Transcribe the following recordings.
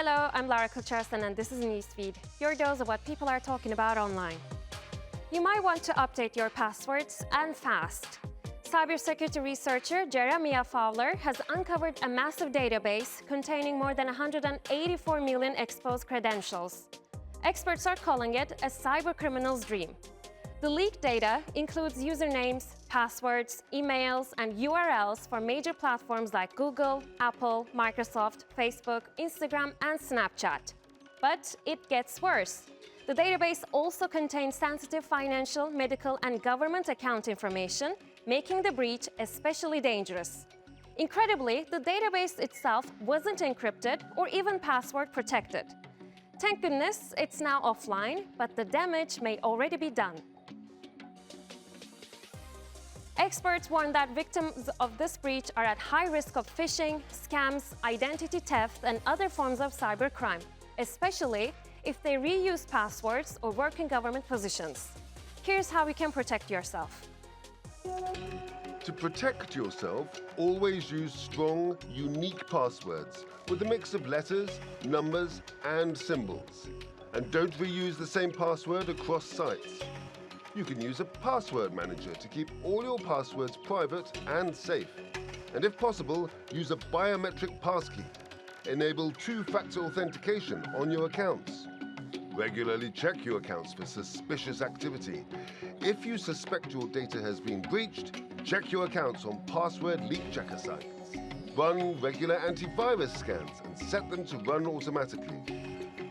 Hello, I'm Lara Kulchersen and this is Newsfeed, your dose of what people are talking about online. You might want to update your passwords and fast. Cybersecurity researcher Jeremiah Fowler has uncovered a massive database containing more than 184 million exposed credentials. Experts are calling it a cybercriminal's dream. The leaked data includes usernames, passwords, emails, and URLs for major platforms like Google, Apple, Microsoft, Facebook, Instagram, and Snapchat. But it gets worse. The database also contains sensitive financial, medical, and government account information, making the breach especially dangerous. Incredibly, the database itself wasn't encrypted or even password protected. Thank goodness it's now offline, but the damage may already be done. Experts warn that victims of this breach are at high risk of phishing, scams, identity theft, and other forms of cybercrime, especially if they reuse passwords or work in government positions. Here's how you can protect yourself. To protect yourself, always use strong, unique passwords with a mix of letters, numbers, and symbols. And don't reuse the same password across sites. You can use a password manager to keep all your passwords private and safe. And if possible, use a biometric passkey. Enable two-factor authentication on your accounts. Regularly check your accounts for suspicious activity. If you suspect your data has been breached, check your accounts on password leak checker sites. Run regular antivirus scans and set them to run automatically.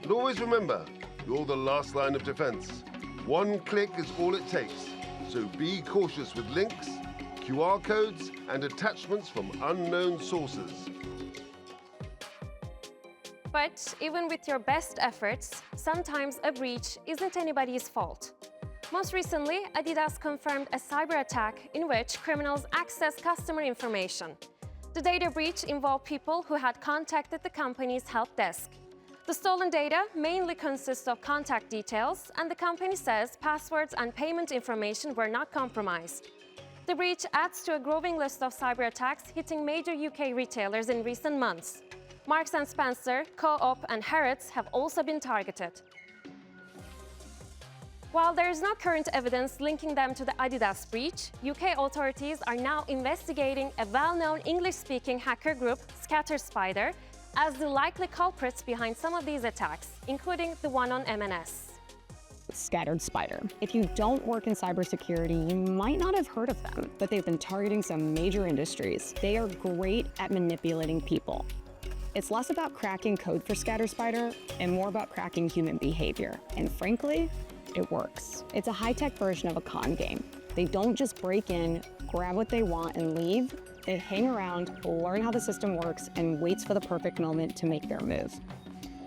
And always remember, you're the last line of defense. One click is all it takes, so be cautious with links, QR codes, and attachments from unknown sources. But even with your best efforts, sometimes a breach isn't anybody's fault. Most recently, Adidas confirmed a cyber attack in which criminals accessed customer information. The data breach involved people who had contacted the company's help desk. The stolen data mainly consists of contact details, and the company says passwords and payment information were not compromised. The breach adds to a growing list of cyber attacks hitting major UK retailers in recent months. Marks & Spencer, Co-op, and Harrods have also been targeted. While there is no current evidence linking them to the Adidas breach, UK authorities are now investigating a well-known English-speaking hacker group, ScatterSpider, as the likely culprits behind some of these attacks, including the one on M&S. ScatterSpider. If you don't work in cybersecurity, you might not have heard of them, but they've been targeting some major industries. They are great at manipulating people. It's less about cracking code for ScatterSpider and more about cracking human behavior. And frankly, it works. It's a high-tech version of a con game. They don't just break in, grab what they want, and leave. They hang around, learn how the system works, and waits for the perfect moment to make their move.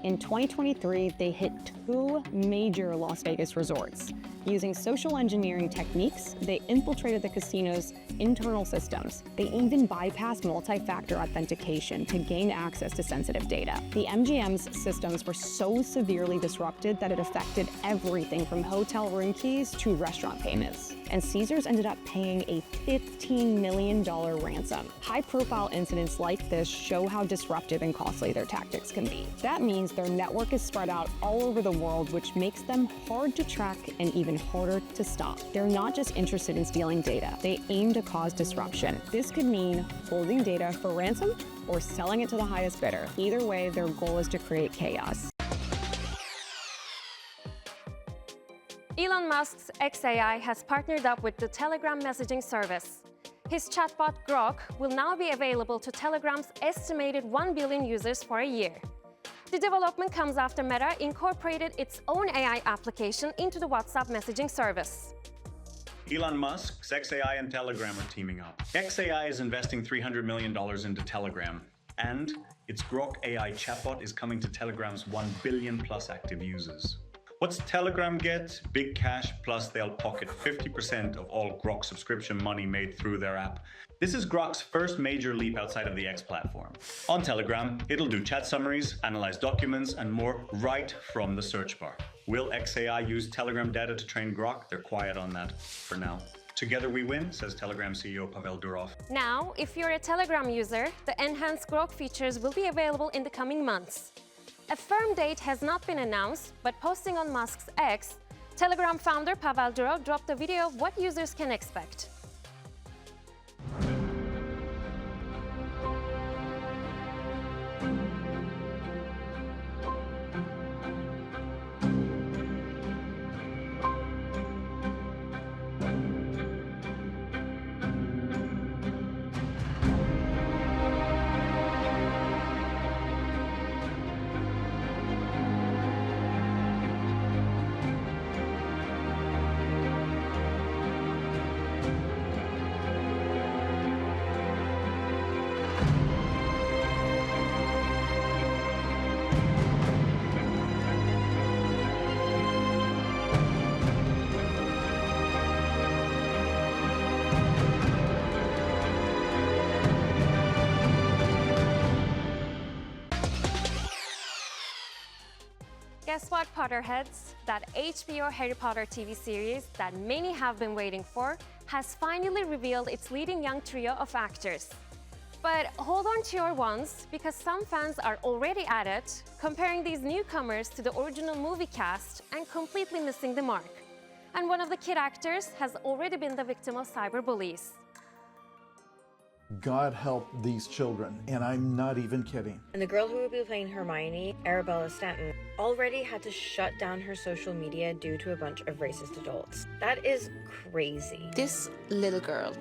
In 2023, they hit 2 major Las Vegas resorts. Using social engineering techniques, they infiltrated the casino's internal systems. They even bypassed multi-factor authentication to gain access to sensitive data. The MGM's systems were so severely disrupted that it affected everything from hotel room keys to restaurant payments. And Caesars ended up paying a $15 million ransom. High-profile incidents like this show how disruptive and costly their tactics can be. That means their network is spread out all over the world, which makes them hard to track and even harder to stop. They're not just interested in stealing data. They aim to cause disruption. This could mean holding data for ransom or selling it to the highest bidder. Either way, their goal is to create chaos. Elon Musk's xAI has partnered up with the Telegram messaging service. His chatbot Grock will now be available to Telegram's estimated 1 billion users for a year. The development comes after Meta incorporated its own AI application into the WhatsApp messaging service. Elon Musk, xAI, and Telegram are teaming up. xAI is investing $300 million into Telegram, and its Grock AI chatbot is coming to Telegram's 1 billion plus active users. What's Telegram get? Big cash, plus they'll pocket 50% of all Grock subscription money made through their app. This is Grock's first major leap outside of the X platform. On Telegram, it'll do chat summaries, analyze documents, and more right from the search bar. Will xAI use Telegram data to train Grock? They're quiet on that for now. Together we win, says Telegram CEO Pavel Durov. Now, if you're a Telegram user, the enhanced Grock features will be available in the coming months. A firm date has not been announced, but posting on Musk's X, Telegram founder Pavel Durov dropped a video of what users can expect. Guess what, Potterheads? That HBO Harry Potter TV series that many have been waiting for has finally revealed its leading young trio of actors. But hold on to your wands, because some fans are already at it, comparing these newcomers to the original movie cast and completely missing the mark. And one of the kid actors has already been the victim of cyberbullies. God help these children, and I'm not even kidding. And the girl who will be playing Hermione, Arabella Stanton, already had to shut down her social media due to a bunch of racist adults. That is crazy. This little girl,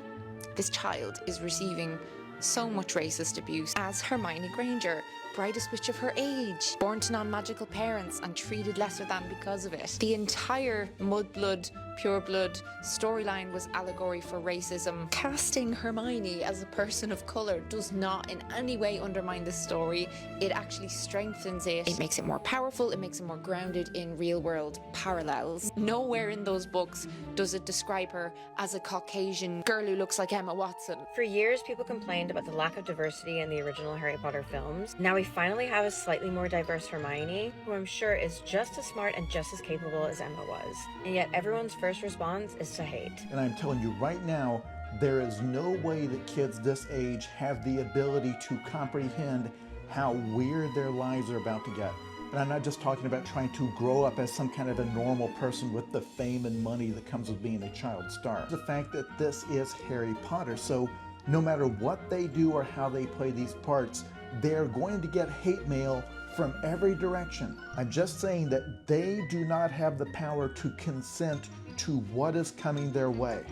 this child, is receiving so much racist abuse as Hermione Granger, brightest witch of her age, born to non-magical parents and treated lesser than because of it. The entire mudblood, pureblood storyline was allegory for racism. Casting Hermione as a person of color does not in any way undermine the story. It actually strengthens it. It makes it more powerful. It makes it more grounded in real-world parallels. Nowhere in those books does it describe her as a Caucasian girl who looks like Emma Watson. For years, people complained about the lack of diversity in the original Harry Potter films. Now we finally have a slightly more diverse Hermione, who I'm sure is just as smart and just as capable as Emma was. And yet everyone's first response is to hate. And I'm telling you right now, there is no way that kids this age have the ability to comprehend how weird their lives are about to get. And I'm not just talking about trying to grow up as some kind of a normal person with the fame and money that comes with being a child star. The fact that this is Harry Potter, so no matter what they do or how they play these parts, they're going to get hate mail from every direction. I'm just saying that they do not have the power to consent to what is coming their way.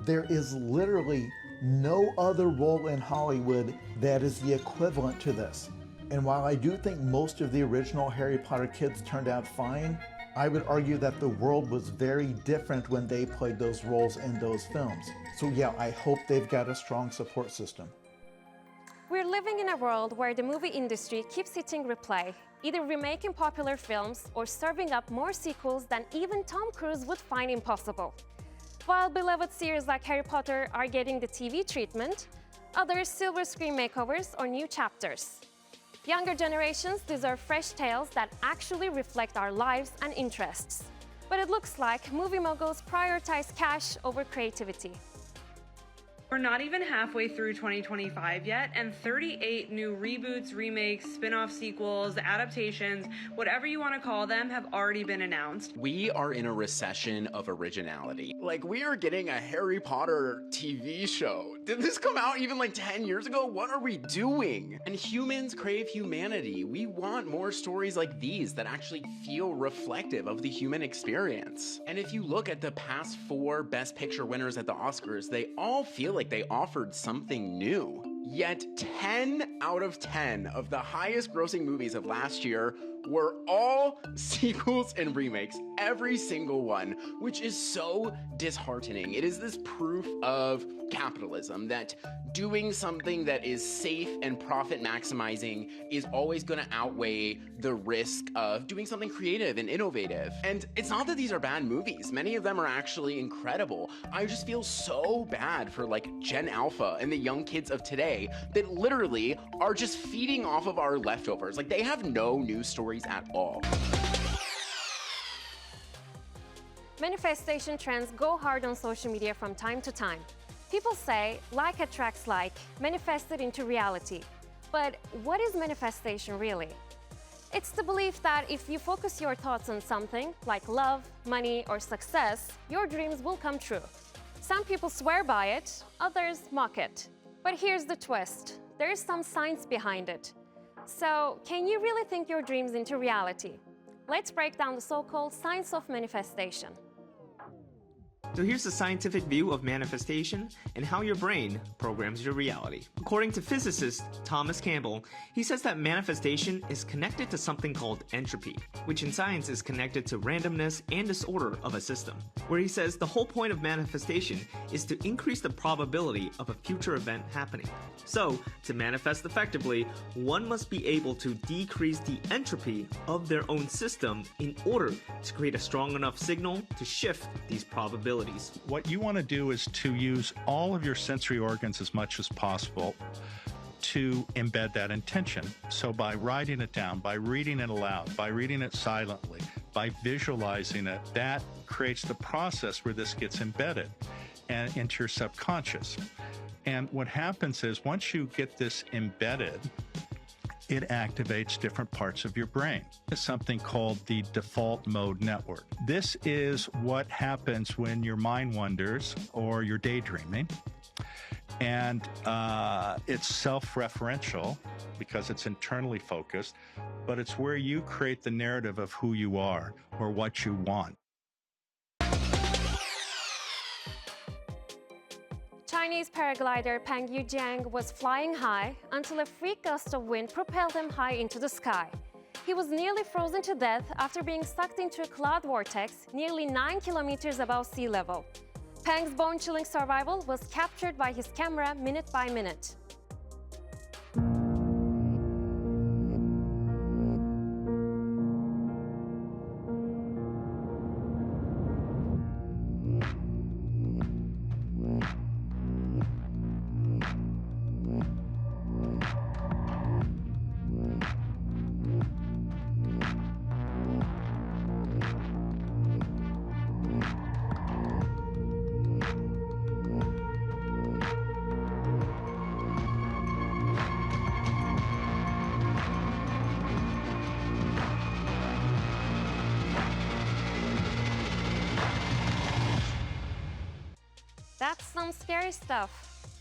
There is literally no other role in Hollywood that is the equivalent to this. And while I do think most of the original Harry Potter kids turned out fine, I would argue that the world was very different when they played those roles in those films. So yeah, I hope they've got a strong support system. We're living in a world where the movie industry keeps hitting replay, either remaking popular films or serving up more sequels than even Tom Cruise would find impossible. While beloved series like Harry Potter are getting the TV treatment, others silver screen makeovers or new chapters. Younger generations deserve fresh tales that actually reflect our lives and interests. But it looks like movie moguls prioritize cash over creativity. We're not even halfway through 2025 yet, and 38 new reboots, remakes, spin-off sequels, adaptations, whatever you want to call them, have already been announced. We are in a recession of originality. Like, we are getting a Harry Potter TV show. Did this come out even like 10 years ago? What are we doing? And humans crave humanity. We want more stories like these that actually feel reflective of the human experience. And if you look at the past 4 Best Picture winners at the Oscars, they all feel like they offered something new. Yet 10 out of 10 of the highest grossing movies of last year were all sequels and remakes, every single one, which is so disheartening. It is this proof of capitalism, that doing something that is safe and profit maximizing is always going to outweigh the risk of doing something creative and innovative. And it's not that these are bad movies. Many of them are actually incredible. I just feel so bad for like Gen Alpha and the young kids of today that literally are just feeding off of our leftovers. Like, they have no news stories at all. Manifestation trends go hard on social media from time to time. People say like attracts like, manifested into reality. But what is manifestation really? It's the belief that if you focus your thoughts on something, like love, money, or success, your dreams will come true. Some people swear by it, others mock it. But here's the twist. There is some science behind it. So, can you really think your dreams into reality? Let's break down the so-called science of manifestation. So here's the scientific view of manifestation and how your brain programs your reality. According to physicist Thomas Campbell, he says that manifestation is connected to something called entropy, which in science is connected to randomness and disorder of a system. Where he says the whole point of manifestation is to increase the probability of a future event happening. So, to manifest effectively, one must be able to decrease the entropy of their own system in order to create a strong enough signal to shift these probabilities. What you want to do is to use all of your sensory organs as much as possible to embed that intention. So by writing it down, by reading it aloud, by reading it silently, by visualizing it, that creates the process where this gets embedded and into your subconscious. And what happens is once you get this embedded, it activates different parts of your brain. It's something called the default mode network. This is what happens when your mind wanders or you're daydreaming. And it's self-referential because it's internally focused, but it's where you create the narrative of who you are or what you want. Chinese paraglider Peng Yujiang was flying high until a freak gust of wind propelled him high into the sky. He was nearly frozen to death after being sucked into a cloud vortex nearly 9 kilometers above sea level. Peng's bone-chilling survival was captured by his camera minute by minute. That's some scary stuff.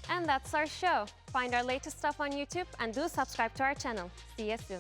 And that's our show. Find our latest stuff on YouTube and do subscribe to our channel. See you soon.